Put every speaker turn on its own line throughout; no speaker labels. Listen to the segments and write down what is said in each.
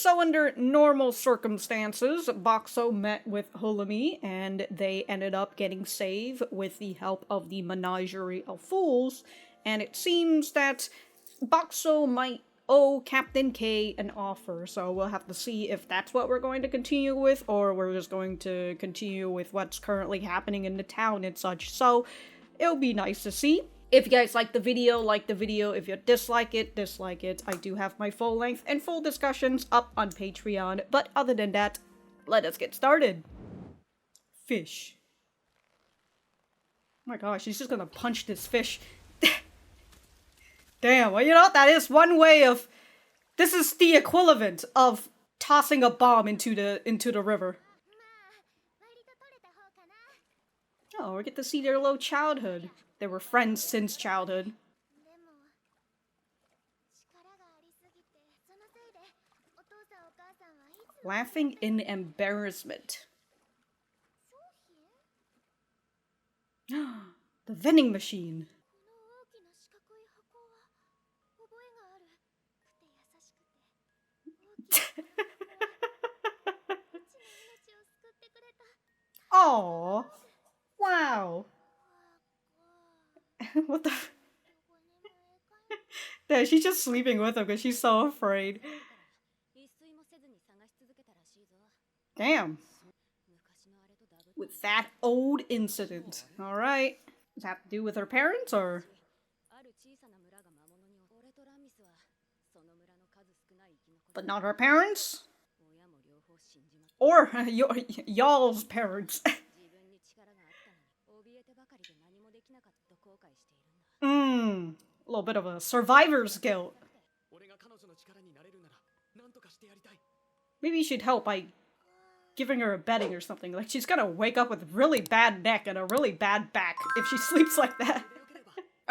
So under normal circumstances, Boxxo met with Hulemy, and they ended up getting saved with the help of the Menagerie of Fools, and it seems that Boxxo might owe Captain K an offer, so we'll have to see if that's what we're going to continue with, or we're just going to continue with what's currently happening in the town and such, so it'll be nice to see. If you guys like the video, like the video. If you dislike it, dislike it. I do have my full length and full discussions up on Patreon. But other than that, let us get started. Fish. Oh my gosh, he's just gonna punch this fish. Damn, well, you know, that is one way of... This is the equivalent of tossing a bomb into the river. Oh, we get to see their little childhood. They were friends since childhood. Laughing in embarrassment. The vending machine. Oh, wow. What the? Yeah, she's just sleeping with him because she's so afraid. Damn. With that old incident. Alright. Does that have to do with her parents, or? But not her parents? Or y'all's parents. A little bit of a survivor's guilt. Maybe you should help by giving her a bedding or something. Like, she's gonna wake up with really bad neck and a really bad back if she sleeps like that.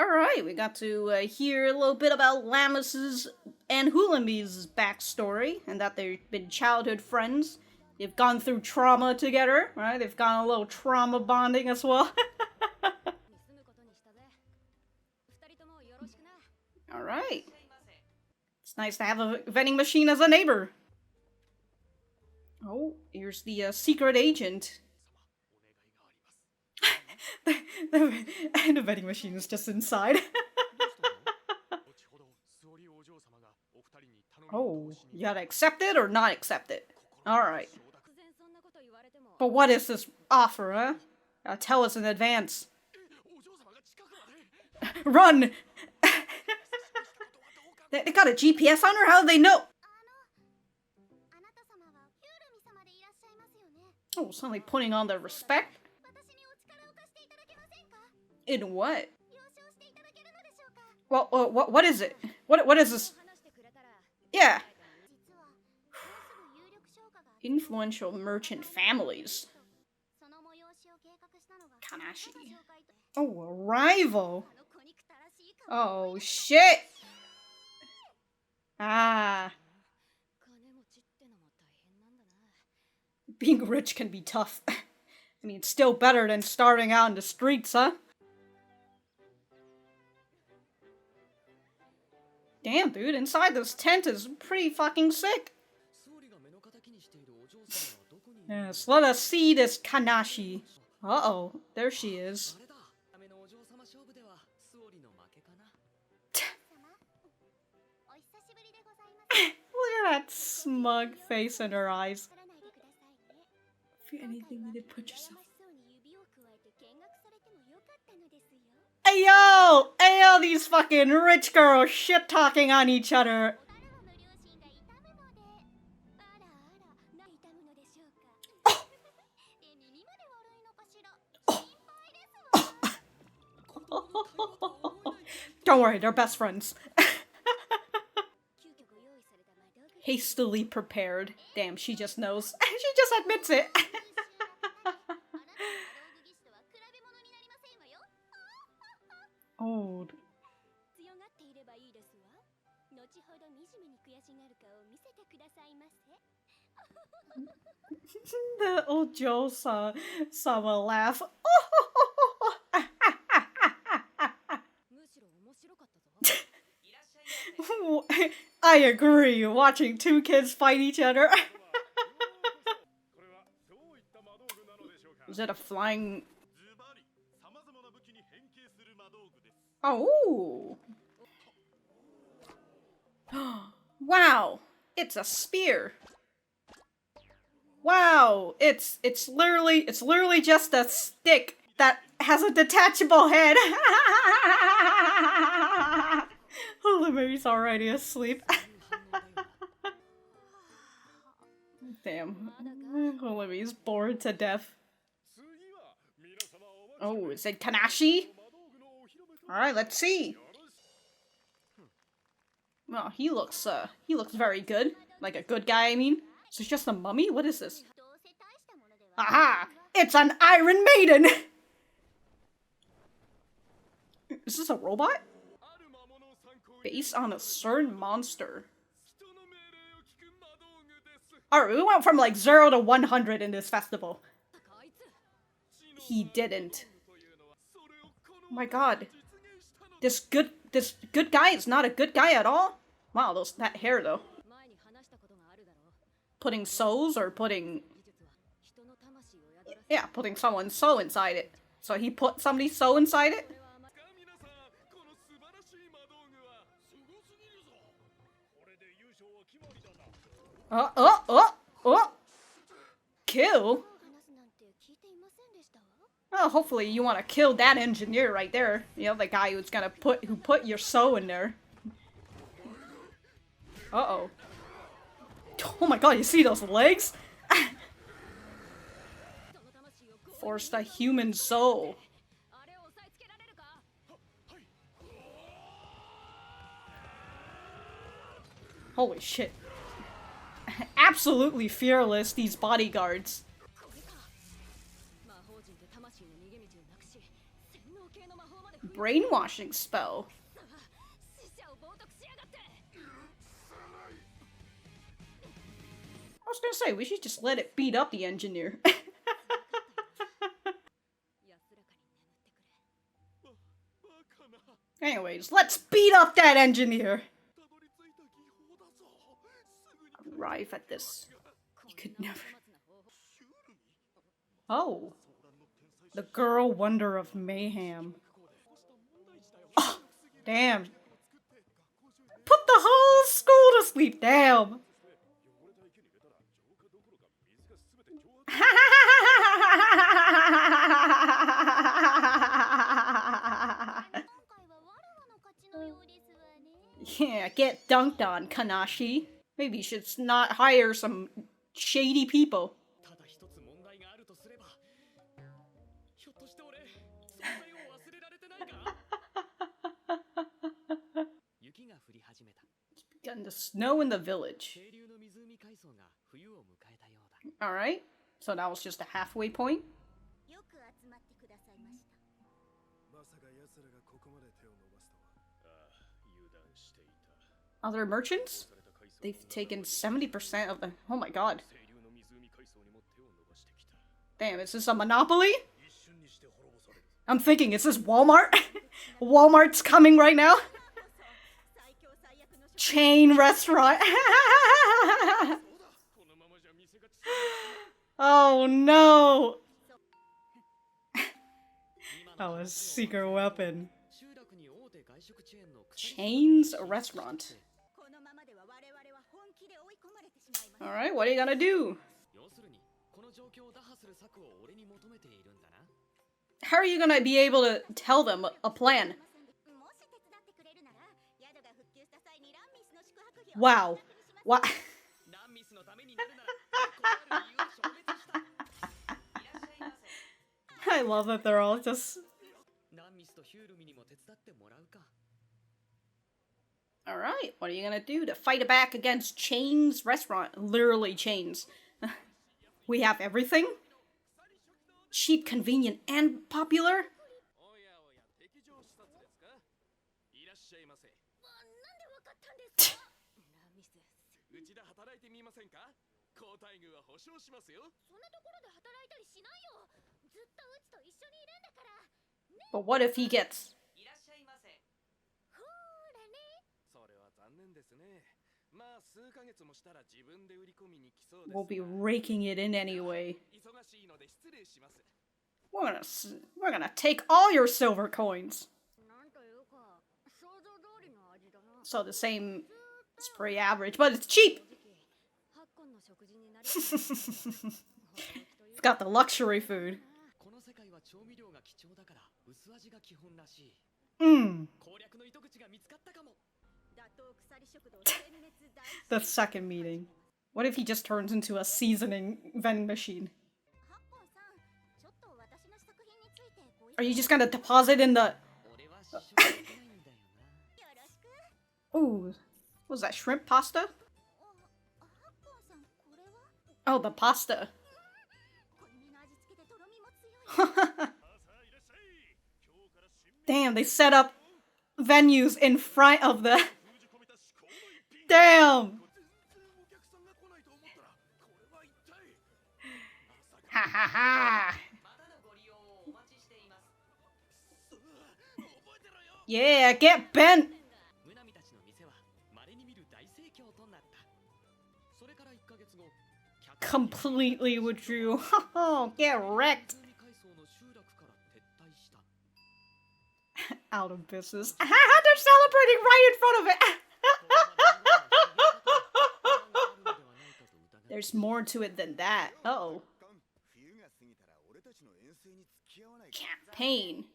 Alright, we got to hear a little bit about Lammis's and Hulemy's backstory, and that they've been childhood friends. They've gone through trauma together, right? They've gone a little trauma bonding as well. Alright. It's nice to have a vending machine as a neighbor. Oh, here's the secret agent. the vending machine is just inside. Oh, you gotta accept it or not accept it? Alright. But what is this offer, huh? Tell us in advance. Run! They got a GPS on her? How do they know? Oh, suddenly putting on the respect? In what? Well, what is it? What is this? Yeah. Influential merchant families. Kanashi. Oh, a rival. Oh, shit. Ah. Being rich can be tough. I mean, it's still better than starving out in the streets, huh? Damn, dude, inside this tent is pretty fucking sick. Yes, let us see this Kanashi. Uh-oh, there she is. Look at that smug face in her eyes. If you anything you did put yourself. Ayo! Ayo, these fucking rich girls shit-talking on each other. Don't worry, they're best friends. Hastily prepared. Damn, she just knows. She just admits it. Old. The old Joe-sama laugh. I agree. Watching two kids fight each other. Is it a flying... Oh! Wow! It's a spear! Wow! It's literally just a stick that has a detachable head! Hulemy's already asleep. Damn. Hulemy's bored to death. Oh, is it Kanashi? Alright, let's see. Well, he looks very good. Like a good guy, I mean. Is this just a mummy? What is this? Aha! It's an Iron Maiden! Is this a robot? Based on a certain monster. Alright, we went from like 0 to 100 in this festival. He didn't. Oh my god. This good guy is not a good guy at all? Wow, that hair though. Putting souls or putting... Yeah, putting someone's soul inside it. So he put somebody's soul inside it? Kill? Well, hopefully you want to kill that engineer right there. You know, the guy who's gonna who put your soul in there. Uh-oh. Oh my god, you see those legs? Forced a human soul. Holy shit. Absolutely fearless, these bodyguards. Brainwashing spell. I was gonna say, we should just let it beat up the engineer. Anyways, let's beat up that engineer! Arrive at this. You could never... Oh. The girl wonder of mayhem. Oh, damn. Put the whole school to sleep, damn! Yeah, get dunked on, Kanashi. Maybe you should not hire some shady people. It's begun to snow in the village. Alright, so that was just a halfway point. Other merchants? They've taken 70% of the... Oh my god. Damn, is this a monopoly? I'm thinking, is this Walmart? Walmart's coming right now? Chain restaurant. Oh no! That was secret weapon. Chain's restaurant. Alright, what are you gonna do? How are you gonna be able to tell them a plan? Wow. What? I love that they're all just... Alright, what are you gonna do to fight back against Chain's restaurant? Literally Chain's. We have everything? Cheap, convenient, and popular? But what if he gets... We'll be raking it in anyway. We're gonna take all your silver coins. So the same, it's pretty average, but it's cheap! It's got the luxury food. The second meeting. What if he just turns into a seasoning vending machine? Are you just gonna deposit in the... Ooh, what was that, shrimp pasta? Oh, the pasta. Damn, they set up venues in front of the... Damn! Ha ha ha! Yeah, get bent! Completely withdrew. Oh, get wrecked! Out of business. They're celebrating right in front of it! There's more to it than that. Uh-oh. Campaign.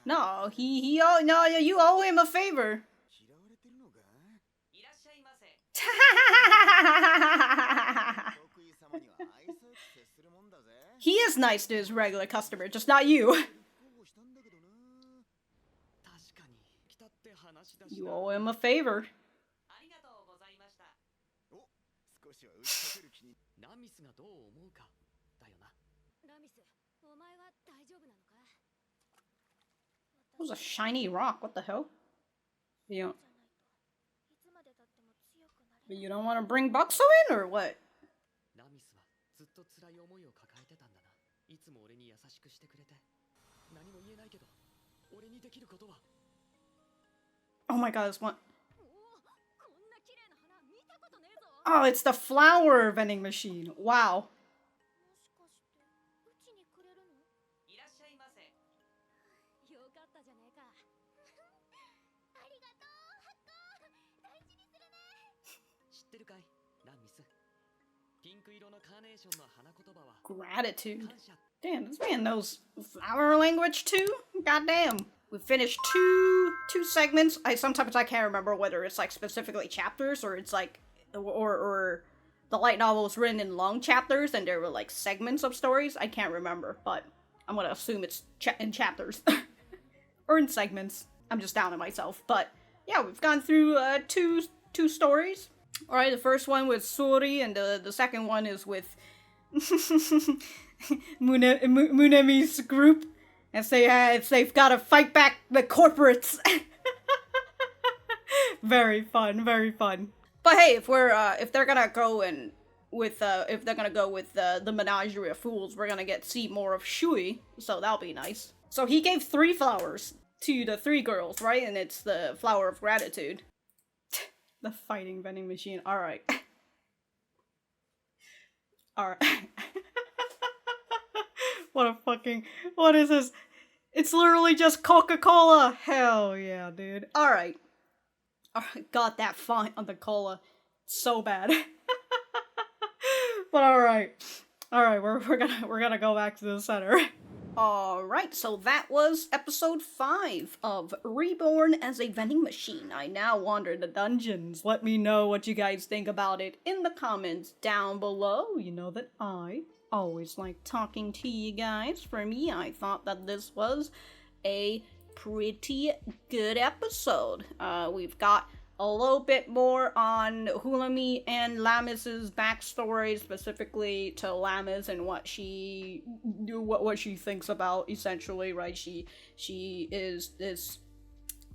No, no, you owe him a favor. He is nice to his regular customer, just not you. You owe him a favor. That was a shiny rock, what the hell? You don't want to bring Boxxo in, or what? Oh my god, this one. Oh, it's the flower vending machine. Wow. Gratitude. Damn, this man knows flower language too? Goddamn. We finished two segments. Sometimes I can't remember whether it's like specifically chapters or it's like or the light novel was written in long chapters and there were like segments of stories. I can't remember, but I'm gonna assume it's in chapters. Or in segments. I'm just down on myself. But yeah, we've gone through two stories. Alright, the first one with Suri, and the second one is with Munemi's group. And they've got to fight back the corporates. Very fun, very fun. But hey, if they're gonna go with the Menagerie of Fools, we're gonna see more of Shui, so that'll be nice. So he gave 3 flowers to the 3 girls, right? And it's the flower of gratitude. The fighting vending machine. Alright. Alright. What is this? It's literally just Coca-Cola! Hell yeah, dude. Alright. God, that font on the cola. So bad. But alright. Alright, we're gonna go back to the center. Alright, so that was episode 5 of Reborn as a Vending Machine. I now wander the dungeons. Let me know what you guys think about it in the comments down below. You know that I always like talking to you guys. For me, I thought that this was a pretty good episode. We've got a little bit more on Hulemy and Lammis's backstory, specifically to Lammis and what she thinks about, essentially, right? She is this,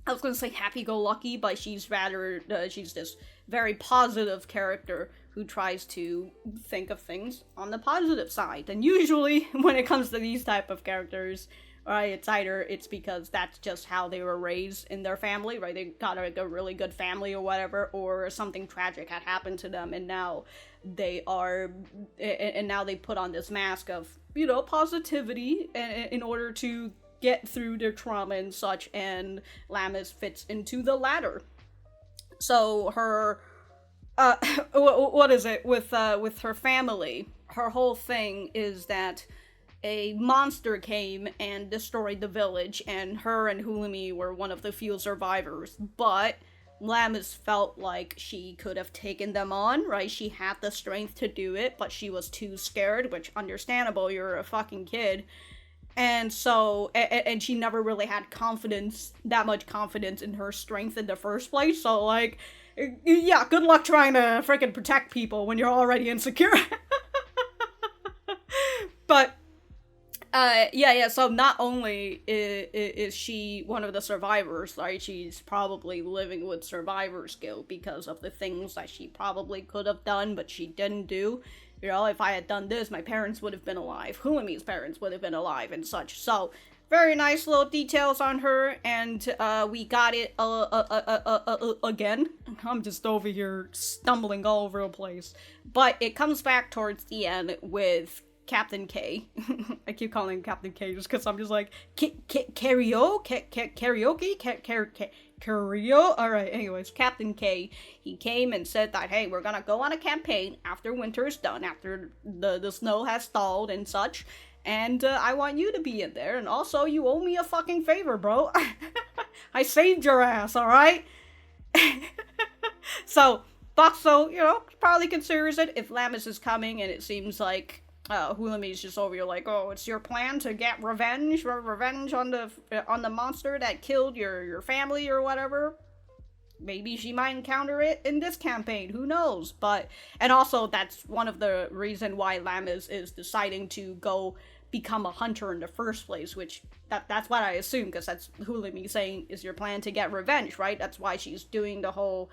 I was gonna say happy-go-lucky, but she's this very positive character who tries to think of things on the positive side. And usually, when it comes to these type of characters, right? It's either it's because that's just how they were raised in their family, right? They got like a really good family or whatever, or something tragic had happened to them, and now they are, and now they put on this mask of, you know, positivity in order to get through their trauma and such, and Lammis fits into the latter. So her, what is it with her family? Her whole thing is that a monster came and destroyed the village, and her and Hulemy were one of the few survivors, but Lammis felt like she could have taken them on, right? She had the strength to do it, but she was too scared, which, understandable, you're a fucking kid. And so, and she never really had that much confidence in her strength in the first place, so, like, yeah, good luck trying to freaking protect people when you're already insecure. But, so not only is she one of the survivors, right, she's probably living with survivor's guilt because of the things that she probably could have done, but she didn't do. You know, if I had done this, my parents would have been alive. Hulemy's parents would have been alive and such. So, very nice little details on her, and we got it again. I'm just over here stumbling all over the place. But it comes back towards the end with Captain K. I keep calling him Captain K just because I'm just like, karaoke? Alright, anyways, Captain K, he came and said that, hey, we're gonna go on a campaign after winter's done, after the snow has stalled and such, and I want you to be in there, and also you owe me a fucking favor, bro. I saved your ass, alright? So, Boxxo, you know, probably considers it if Lammis is coming, and it seems like Hulemy's just over here like, oh, it's your plan to get revenge on the monster that killed your family or whatever. Maybe she might encounter it in this campaign, who knows? But, and also that's one of the reason why Lammis is deciding to go become a hunter in the first place, which that's what I assume, because that's Hulemy saying, is your plan to get revenge, right? That's why she's doing the whole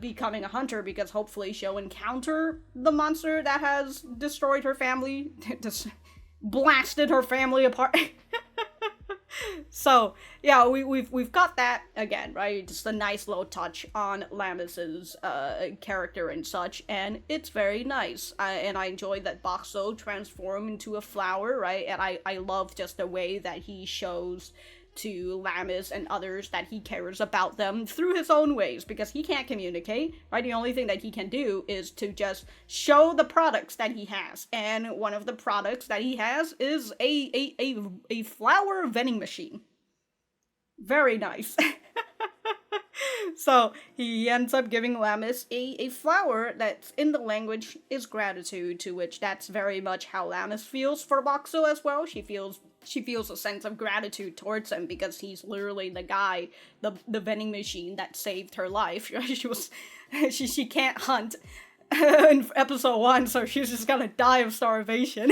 becoming a hunter, because hopefully she'll encounter the monster that has destroyed her family, just blasted her family apart. So, yeah, we've got that again, right? Just a nice little touch on Lammis's character and such, and it's very nice. And I enjoy that Boxxo transformed into a flower, right? And I love just the way that he shows to Lammis and others that he cares about them through his own ways, because he can't communicate, right? The only thing that he can do is to just show the products that he has, and one of the products that he has is a flower vending machine. Very nice. So he ends up giving Lammis a flower that in the language is gratitude, to which that's very much how Lammis feels for Boxxo as well. She feels a sense of gratitude towards him because he's literally the guy, the vending machine that saved her life. She can't hunt in episode 1, so she's just gonna die of starvation.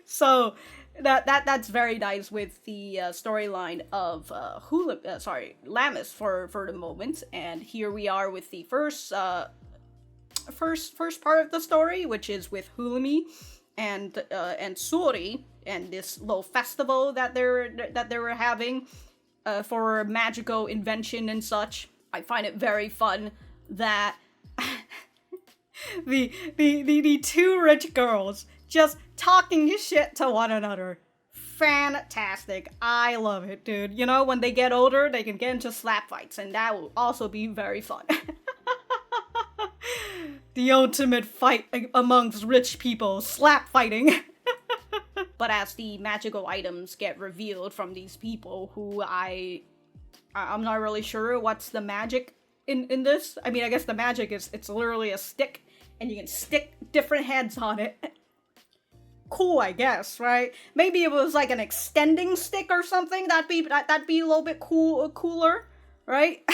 So that's very nice with the storyline of Lammis for the moment. And here we are with the first part of the story, which is with Hulemy and Suri, and this little festival that they were having for magical invention and such. I find it very fun that the two rich girls just talking shit to one another. Fantastic. I love it, dude. You know, when they get older, they can get into slap fights, and that will also be very fun. The ultimate fight amongst rich people, slap fighting. But as the magical items get revealed from these people, who I'm not really sure what's the magic in this. I mean, I guess the magic is it's literally a stick, and you can stick different heads on it. Cool, I guess, right? Maybe it was like an extending stick or something. That'd be a little bit cooler, right?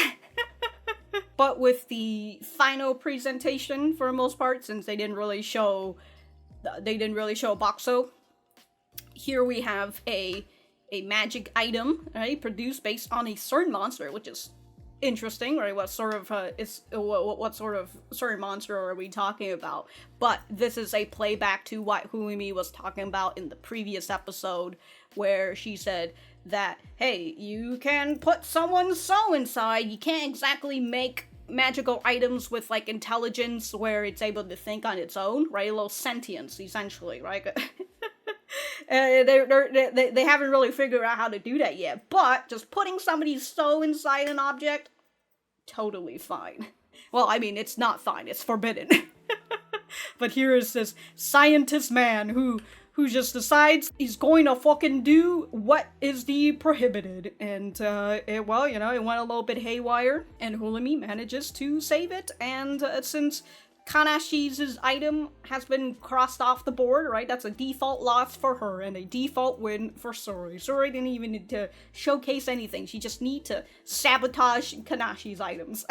But with the final presentation, for the most part, since they didn't really show Boxxo, here we have a magic item, right, produced based on a certain monster, which is interesting, right? What sort of what sort of certain monster are we talking about? But this is a playback to what Hulemy was talking about in the previous episode, where she said that, hey, you can put someone's soul inside. You can't exactly make magical items with like intelligence where it's able to think on its own, right? A little sentience, essentially, right? They haven't really figured out how to do that yet, but just putting somebody's soul inside an object, totally fine. Well, I mean, it's not fine, it's forbidden. But here is this scientist man who just decides he's going to fucking do what is the prohibited. And, it went a little bit haywire, and Hulemy manages to save it, and since Kanashi's item has been crossed off the board, right? That's a default loss for her and a default win for Suri. Suri didn't even need to showcase anything. She just need to sabotage Kanashi's items.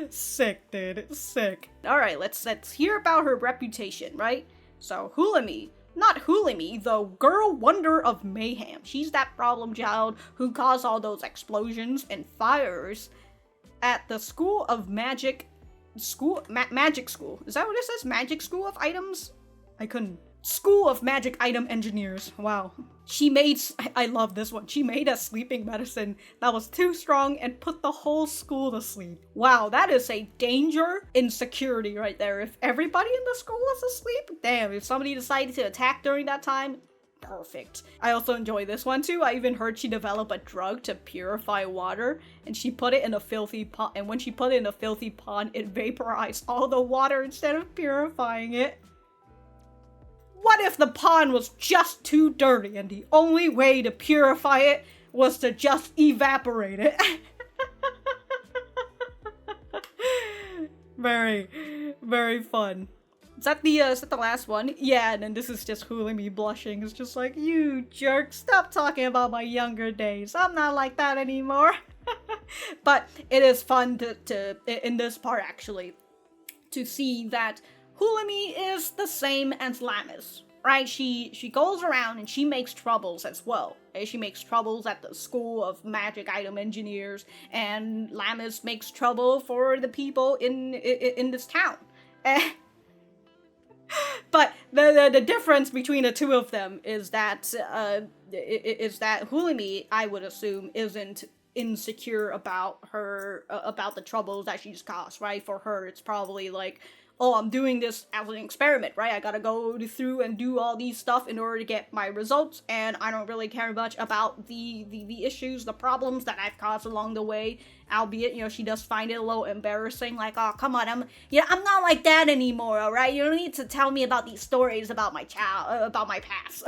Sick, dude. Sick. Alright, let's hear about her reputation, right? So, Hulemy. Not Hulemy, the girl wonder of mayhem. She's that problem child who caused all those explosions and fires at the School of Magic Magic School. Is that what it says? Magic School of Items? School of Magic Item Engineers. Wow. I love this one. She made a sleeping medicine that was too strong and put the whole school to sleep. Wow, that is a danger in security right there. If everybody in the school was asleep, damn, if somebody decided to attack during that time, perfect. I also enjoy this one too. I even heard she developed a drug to purify water, and she put it in a filthy pond, and when she put it in a filthy pond, it vaporized all the water instead of purifying it. What if the pond was just too dirty and the only way to purify it was to just evaporate it? Very, very fun. Is that the last one? Yeah, and then this is just Hulemy blushing. It's just like, you jerk, stop talking about my younger days. I'm not like that anymore. But it is fun to in this part actually, to see that Hulemy is the same as Lammis, right? She goes around and she makes troubles as well. She makes troubles at the School of Magic Item Engineers, and Lammis makes trouble for the people in this town. But the difference between the two of them is that Hulemy, I would assume, isn't insecure about about the troubles that she's caused, right? For her, it's probably like, oh, I'm doing this as an experiment, right? I gotta go through and do all these stuff in order to get my results, and I don't really care much about the issues, the problems that I've caused along the way, albeit, she does find it a little embarrassing, like, oh, come on, I'm not like that anymore, alright? You don't need to tell me about these stories about my about my past.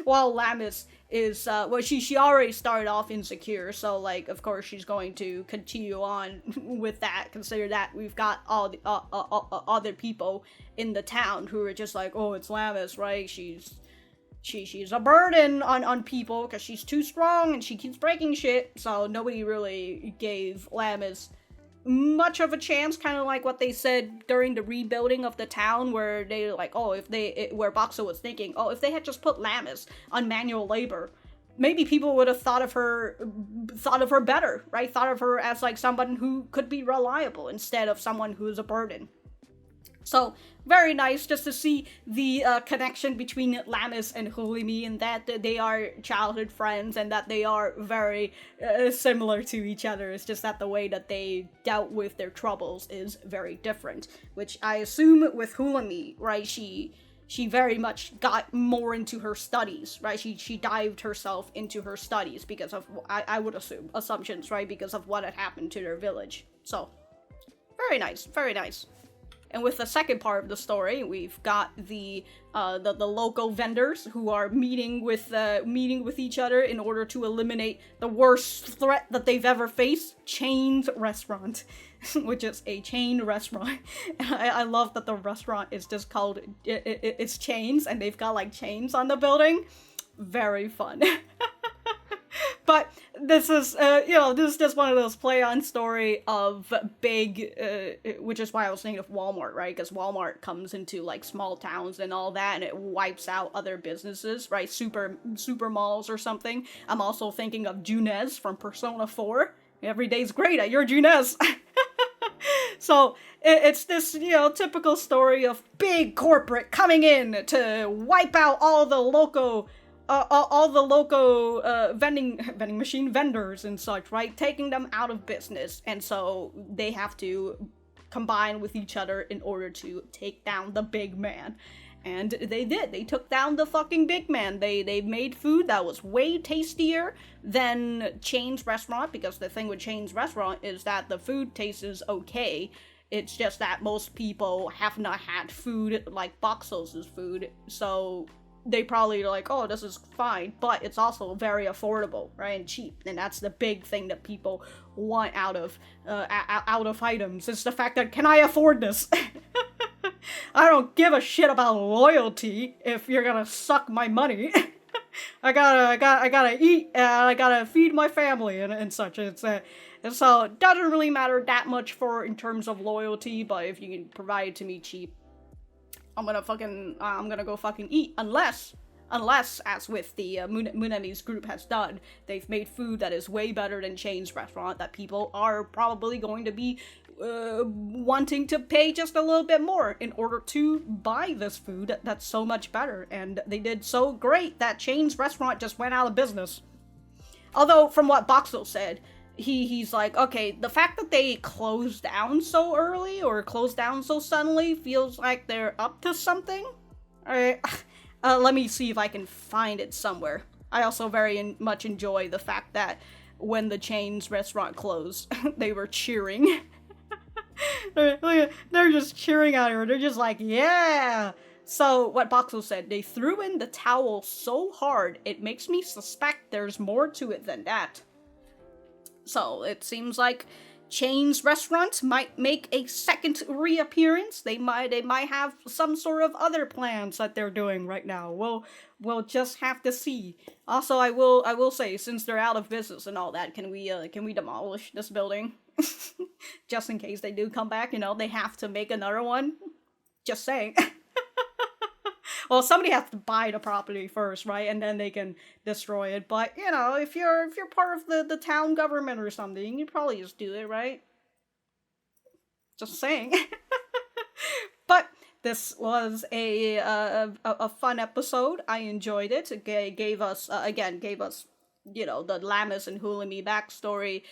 While Lammis is, she already started off insecure, so, like, of course she's going to continue on with that, consider that we've got all the other people in the town who are just like, oh, it's Lammis, right? She's a burden on people because she's too strong and she keeps breaking shit, so nobody really gave Lammis much of a chance, kind of like what they said during the rebuilding of the town, where they like, oh, where Boxxo was thinking, oh, if they had just put Lammis on manual labor, maybe people would have thought of her better, right? Thought of her as like someone who could be reliable instead of someone who is a burden. So, very nice just to see the connection between Lammis and Hulemy, and that they are childhood friends and that they are very similar to each other. It's just that the way that they dealt with their troubles is very different, which I assume with Hulemy, right, she very much got more into her studies, right? She dived herself into her studies because of, I would assume, assumptions, right? Because of what had happened to their village. So, very nice, very nice. And with the second part of the story, we've got the local vendors who are meeting with each other in order to eliminate the worst threat that they've ever faced: Chain's Restaurant, which is a chain restaurant. And I love that the restaurant is just called it's Chains, and they've got like chains on the building. Very fun. But this is, this is just one of those play-on story of big, which is why I was thinking of Walmart, right? Because Walmart comes into, like, small towns and all that, and it wipes out other businesses, right? Super malls or something. I'm also thinking of Junez from Persona 4. Every day's great at your Junez. So, it's this, typical story of big corporate coming in to wipe out all the local vending machine vendors and such, right? Taking them out of business. And so they have to combine with each other in order to take down the big man. And they did. They took down the fucking big man. They made food that was way tastier than Chain's restaurant, because the thing with Chain's restaurant is that the food tastes okay. It's just that most people have not had food like Boxxo's food, so they probably are like, oh, this is fine, but it's also very affordable, right, and cheap, and that's the big thing that people want out of items. It's the fact that, can I afford this? I don't give a shit about loyalty if you're gonna suck my money. I gotta eat, and I gotta feed my family and such. And so it doesn't really matter that much in terms of loyalty, but if you can provide it to me cheap, I'm gonna go fucking eat. Unless, as with the Munemi's group has done, they've made food that is way better than Chain's restaurant, that people are probably going to be wanting to pay just a little bit more in order to buy this food that's so much better. And they did so great that Chain's restaurant just went out of business. Although, from what Boxxo said, he's like, okay, the fact that they closed down so early or closed down so suddenly feels like they're up to something. Alright, let me see if I can find it somewhere. I also very much enjoy the fact that when the Chain's restaurant closed, they were cheering. They're just cheering at her. They're just like, yeah! So, what Boxxo said, they threw in the towel so hard, it makes me suspect there's more to it than that. So, it seems like Chain's restaurant might make a second reappearance. They might have some sort of other plans that they're doing right now. We'll just have to see. Also, I will say, since they're out of business and all that, can we demolish this building? Just in case they do come back, they have to make another one. Just saying. Well, somebody has to buy the property first, right? And then they can destroy it. But, if you're part of the town government or something, you probably just do it, right? Just saying. But this was a fun episode. I enjoyed it. It gave us the Lammis and Hulemy backstory.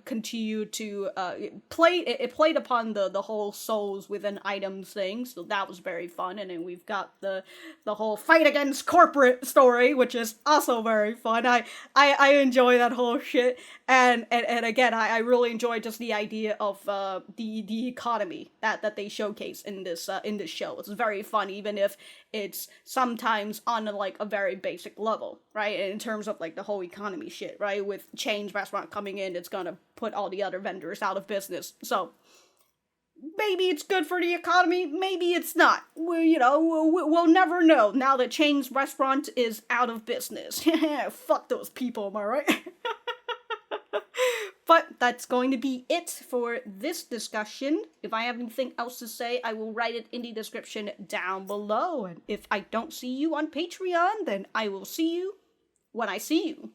Continued to it played upon the whole souls within items thing, so that was very fun. And then we've got the whole fight against corporate story, which is also very fun. I enjoy that whole shit, and again, I really enjoy just the idea of the economy that they showcase in this show. It's very fun, even if it's sometimes on a very basic level, right? In terms of the whole economy shit, right? With Chain's restaurant coming in, it's gonna put all the other vendors out of business. So maybe it's good for the economy, maybe it's not. We'll never know now that Chain's restaurant is out of business. Fuck those people, am I right? But that's going to be it for this discussion. If I have anything else to say, I will write it in the description down below. And if I don't see you on Patreon, then I will see you when I see you.